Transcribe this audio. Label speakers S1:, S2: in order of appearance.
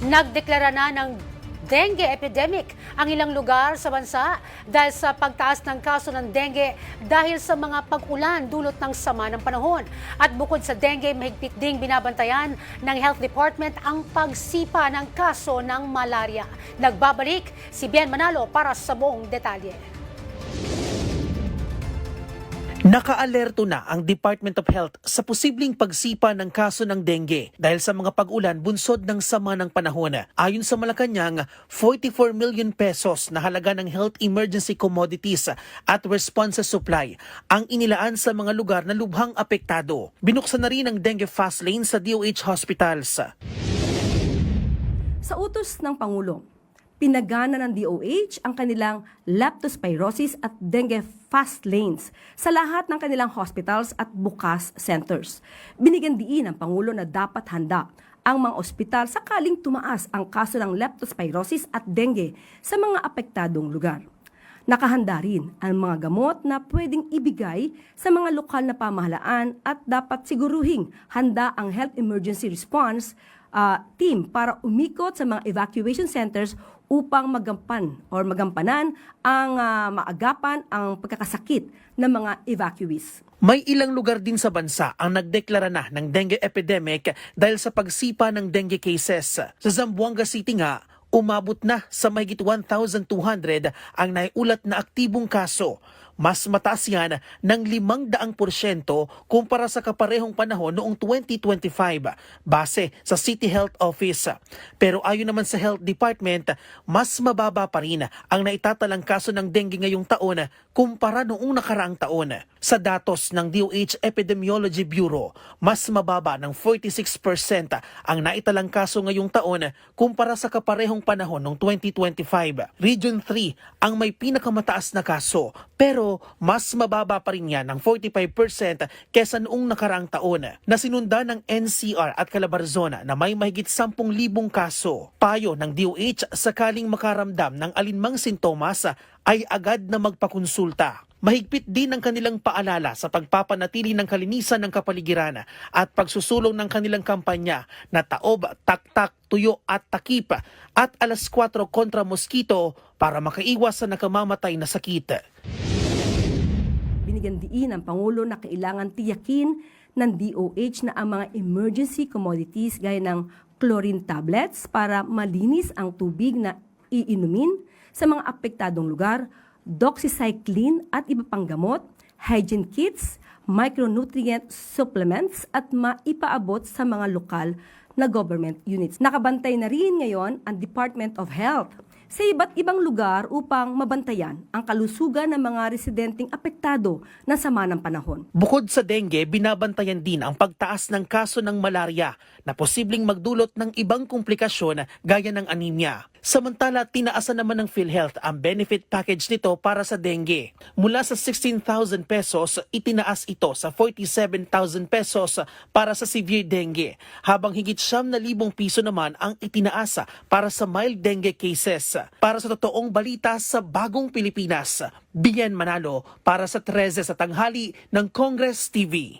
S1: Nagdeklara na ng dengue epidemic ang ilang lugar sa bansa dahil sa pagtaas ng kaso ng dengue dahil sa mga pag-ulan dulot ng sama ng panahon. At bukod sa dengue, mahigpit ding binabantayan ng Health Department ang pagsipa ng kaso ng malaria. Nagbabalik si Bien Manalo para sa buong detalye.
S2: Naka-alerto na ang Department of Health sa posibleng pagsipa ng kaso ng dengue dahil sa mga pag-ulan bunsod ng sama ng panahon. Ayon sa Malacanang, 44 million pesos na halaga ng health emergency commodities at response supply ang inilaan sa mga lugar na lubhang apektado. Binuksan na rin ang dengue fast lane sa DOH hospitals.
S3: Sa utos ng Pangulo, pinagana ng DOH ang kanilang leptospirosis at dengue fast lanes sa lahat ng kanilang hospitals at bukas centers. Binigyan diin ng Pangulo na dapat handa ang mga ospital sakaling tumaas ang kaso ng leptospirosis at dengue sa mga apektadong lugar. Nakahanda rin ang mga gamot na pwedeng ibigay sa mga lokal na pamahalaan at dapat siguruhing handa ang health emergency response team para umikot sa mga evacuation centers upang magampanan ang maagapan ang pagkakasakit ng mga evacuees.
S2: May ilang lugar din sa bansa ang nagdeklara na ng dengue epidemic dahil sa pagsipa ng dengue cases. Sa Zamboanga City nga, umabot na sa mahigit 1,200 ang naiulat na aktibong kaso. Mas mataas yan ng 500% kumpara sa kaparehong panahon noong 2025 base sa City Health Office. Pero ayon naman sa Health Department, mas mababa pa rin ang naitatalang kaso ng dengue ngayong taon kumpara noong nakaraang taon. Sa datos ng DOH Epidemiology Bureau, mas mababa ng 46% ang naitalang kaso ngayong taon kumpara sa kaparehong panahon noong 2025. Region 3 ang may pinakamataas na kaso, pero mas mababa pa rin yan ng 45% kesa noong nakaraang taon na sinundan ng NCR at Calabarzon na may mahigit 10,000 kaso. Payo ng DOH, sakaling makaramdam ng alinmang sintomas ay agad na magpakonsulta. Mahigpit din ang kanilang paalala sa pagpapanatili ng kalinisan ng kapaligiran at pagsusulong ng kanilang kampanya na taob, taktak, tuyo at takip at alas 4 kontra mosquito para makaiwas sa nakamamatay na sakit.
S3: Binigyan diin ng Pangulo na kailangan tiyakin ng DOH na ang mga emergency commodities gaya ng chlorine tablets para malinis ang tubig na iinumin sa mga apektadong lugar, doxycycline at iba pang gamot, hygiene kits, micronutrient supplements at maipaabot sa mga lokal na government units. Nakabantay na rin ngayon ang Department of Health sa iba't ibang lugar upang mabantayan ang kalusugan ng mga residenteng apektado ng sama ng panahon.
S2: Bukod sa dengue, binabantayan din ang pagtaas ng kaso ng malaria na posibleng magdulot ng ibang komplikasyon gaya ng anemia. Samantala, tinaasan naman ng PhilHealth ang benefit package nito para sa dengue. Mula sa 16,000 pesos, itinaas ito sa 47,000 pesos para sa severe dengue, habang higit 9,000 piso naman ang itinaasa para sa mild dengue cases. Para sa totoong balita sa Bagong Pilipinas, Bien Manalo para sa 13 sa tanghali ng Congress TV.